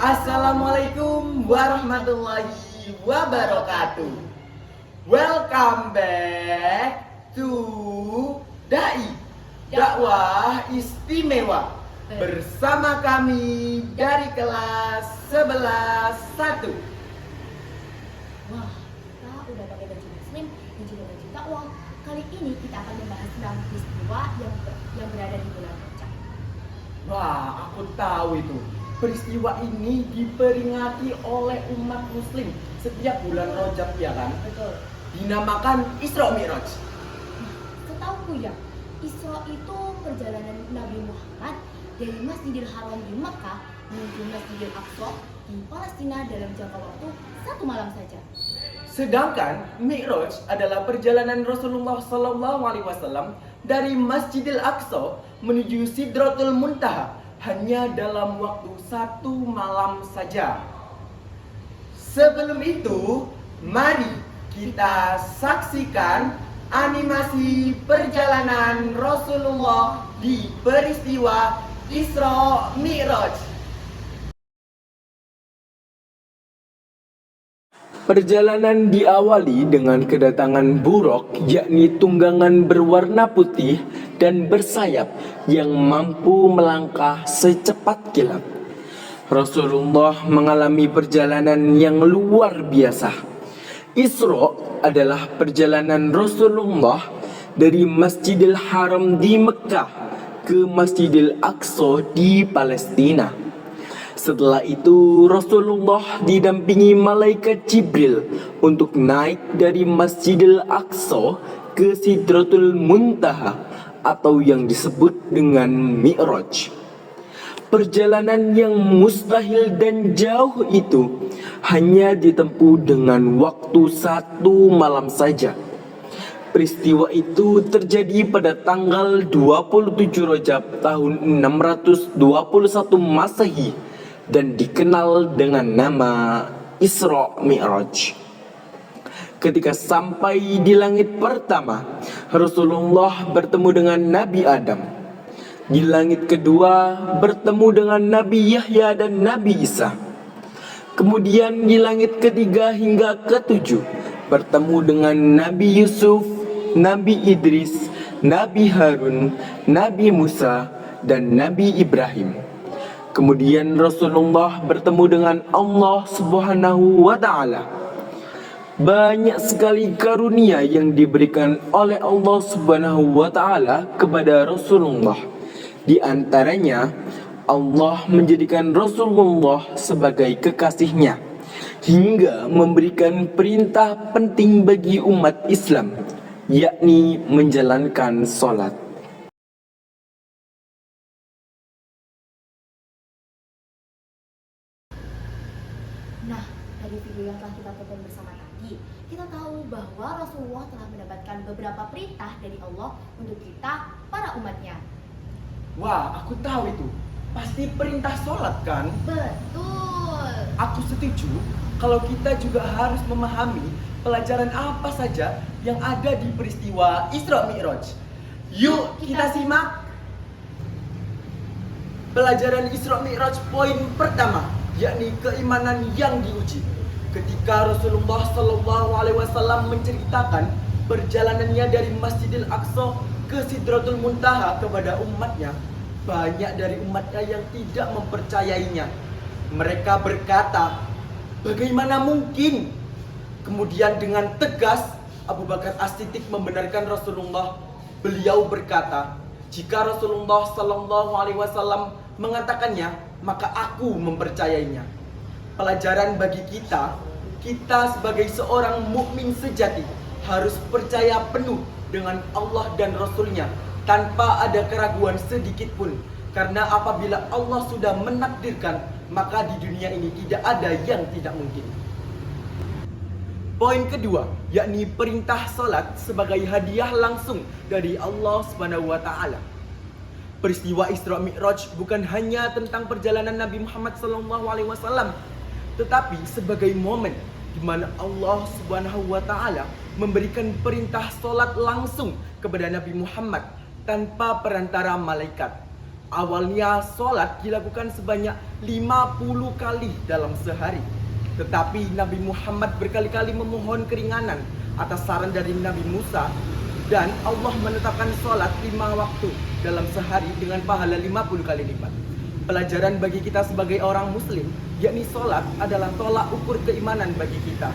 Assalamualaikum warahmatullahi wabarakatuh. Welcome back to Dai Dakwah Istimewa bersama kami dari kelas 11-1. Wah, kita udah pakai baju muslim dan juga baju dakwah. Kali ini kita akan membahas tentang peristiwa yang berada di bulan Rajab. Wah, aku tahu itu. Peristiwa ini diperingati oleh umat muslim setiap bulan Rajab, ya kan? Betul. Dinamakan Isra Mi'raj. Setauku ya, Isra itu perjalanan Nabi Muhammad dari Masjidil Haram di Makkah menuju Masjidil Aqsa di Palestina dalam jangka waktu 1 malam saja. Sedangkan Mi'raj adalah perjalanan Rasulullah SAW dari Masjidil Aqsa menuju Sidratul Muntaha hanya dalam waktu 1 malam saja. Sebelum itu, mari kita saksikan animasi perjalanan Rasulullah di peristiwa Isra Mi'raj. Perjalanan diawali dengan kedatangan buruk, yakni tunggangan berwarna putih dan bersayap yang mampu melangkah secepat kilat. Rasulullah mengalami perjalanan yang luar biasa. Isra adalah perjalanan Rasulullah dari Masjidil Haram di Mekah ke Masjidil Aqsa di Palestina. Setelah itu Rasulullah didampingi malaikat Jibril untuk naik dari Masjidil Aqsa ke Sidratul Muntaha atau yang disebut dengan Mi'raj. Perjalanan yang mustahil dan jauh itu hanya ditempuh dengan waktu 1 malam saja. Peristiwa itu terjadi pada tanggal 27 Rajab tahun 621 Masehi dan dikenal dengan nama Isra Mi'raj. Ketika sampai di langit pertama, Rasulullah bertemu dengan Nabi Adam. Di langit kedua bertemu dengan Nabi Yahya dan Nabi Isa. Kemudian di langit ketiga hingga ketujuh bertemu dengan Nabi Yusuf, Nabi Idris, Nabi Harun, Nabi Musa, dan Nabi Ibrahim. Kemudian Rasulullah bertemu dengan Allah Subhanahu wa Ta'ala. Banyak sekali karunia yang diberikan oleh Allah Subhanahu wa Ta'ala kepada Rasulullah. Di antaranya, Allah menjadikan Rasulullah sebagai kekasihnya hingga memberikan perintah penting bagi umat Islam, yakni menjalankan sholat. Nah, dari video yang telah kita tonton bersama tadi, kita tahu bahwa Rasulullah telah mendapatkan beberapa perintah dari Allah untuk kita, para umatnya. Wah, aku tahu itu. Pasti perintah sholat kan? Betul. Aku setuju kalau kita juga harus memahami pelajaran apa saja yang ada di peristiwa Isra Mi'raj. Yuk kita simak pelajaran Isra Mi'raj poin pertama, yakni keimanan yang diuji. Ketika Rasulullah SAW menceritakan perjalanannya dari Masjidil Aqsa ke Sidratul Muntaha kepada umatnya, banyak dari umatnya yang tidak mempercayainya. Mereka berkata, bagaimana mungkin? Kemudian dengan tegas Abu Bakar As-Siddiq membenarkan Rasulullah. Beliau berkata, jika Rasulullah SAW mengatakannya, maka aku mempercayainya. Pelajaran bagi kita sebagai seorang mukmin sejati harus percaya penuh dengan Allah dan Rasulnya tanpa ada keraguan sedikit pun. Karena apabila Allah sudah menakdirkan, maka di dunia ini tidak ada yang tidak mungkin. Poin kedua, yakni perintah salat sebagai hadiah langsung dari Allah Subhanahu wa Ta'ala. Peristiwa Isra Mi'raj bukan hanya tentang perjalanan Nabi Muhammad SAW, tetapi sebagai momen di mana Allah Subhanahu wa Ta'ala memberikan perintah salat langsung kepada Nabi Muhammad tanpa perantara malaikat. Awalnya sholat dilakukan sebanyak 50 kali dalam sehari. Tetapi Nabi Muhammad berkali-kali memohon keringanan atas saran dari Nabi Musa, dan Allah menetapkan sholat 5 waktu dalam sehari dengan pahala 50 kali lipat. Pelajaran bagi kita sebagai orang muslim, yakni sholat adalah tolak ukur keimanan bagi kita.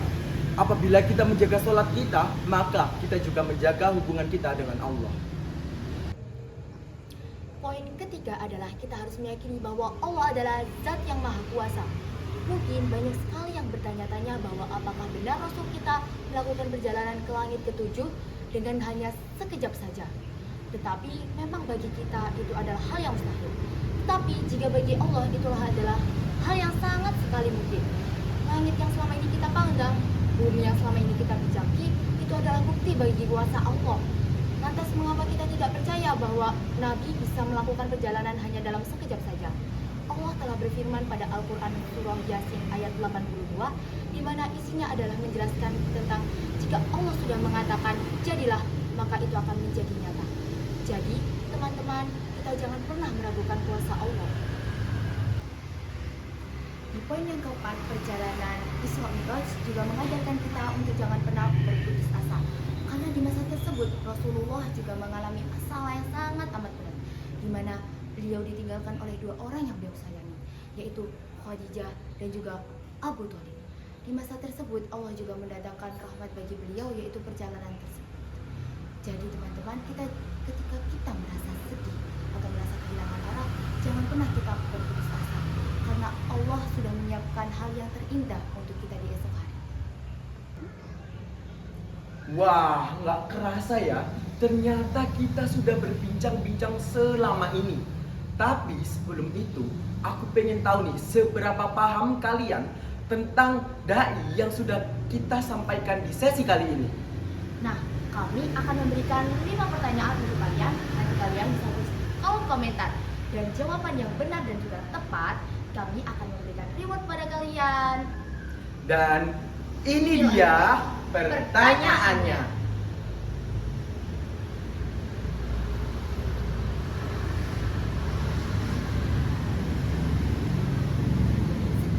Apabila kita menjaga sholat kita, maka kita juga menjaga hubungan kita dengan Allah. Poin ketiga adalah kita harus meyakini bahwa Allah adalah zat yang maha kuasa. Mungkin banyak sekali yang bertanya-tanya bahwa apakah benar Rasul kita melakukan perjalanan ke langit ketujuh dengan hanya sekejap saja. Tetapi memang bagi kita itu adalah hal yang mustahil. Tetapi jika bagi Allah itulah adalah hal yang sangat sekali mungkin. Langit yang selama ini kita pandang, bumi yang selama ini kita bijaki, itu adalah bukti bagi kuasa Allah. Lantas mengapa kita tidak percaya bahwa Nabi bisa melakukan perjalanan hanya dalam sekejap saja? Allah telah berfirman pada Al-Quran surah Yasin ayat 82, di mana isinya adalah menjelaskan tentang jika Allah sudah mengatakan jadilah, maka itu akan menjadi nyata. Jadi teman-teman, kita jangan pernah meragukan kuasa Allah. Di poin yang keempat, perjalanan Isra Mi'raj juga mengajarkan kita untuk jangan pernah berputus asa. Karena di masa tersebut Rasulullah juga mengalami masalah yang sangat amat berat, di mana beliau ditinggalkan oleh dua orang yang beliau sayangi, yaitu Khadijah dan juga Abu Thalib. Di masa tersebut Allah juga mendatangkan rahmat bagi beliau, yaitu perjalanan tersebut. Jadi teman-teman, ketika kita merasa sedih atau merasa kehilangan arah, jangan pernah kita berputus asa, karena Allah sudah menyiapkan hal yang terindah untuk kita di esok hari. Wah, nggak kerasa ya, ternyata kita sudah berbincang-bincang selama ini. Tapi sebelum itu, aku pengen tahu nih, seberapa paham kalian tentang dai yang sudah kita sampaikan di sesi kali ini? Nah, kami akan memberikan 5 pertanyaan untuk kalian. Nanti kalian bisa tulis di kolom komentar. Dan jawaban yang benar dan juga tepat, kami akan memberikan reward pada kalian. Dan ini dia pertanyaannya.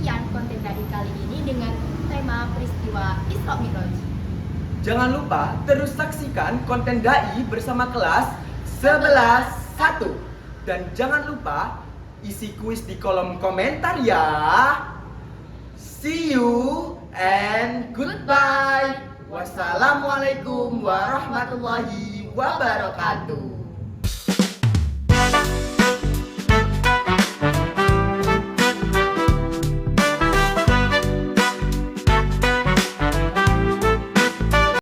Sekian konten dari kali ini dengan tema peristiwa Isra Mi'raj. Jangan lupa terus saksikan konten dai bersama kelas 11-1. Dan jangan lupa isi kuis di kolom komentar ya. See you and goodbye. Wassalamualaikum warahmatullahi wabarakatuh.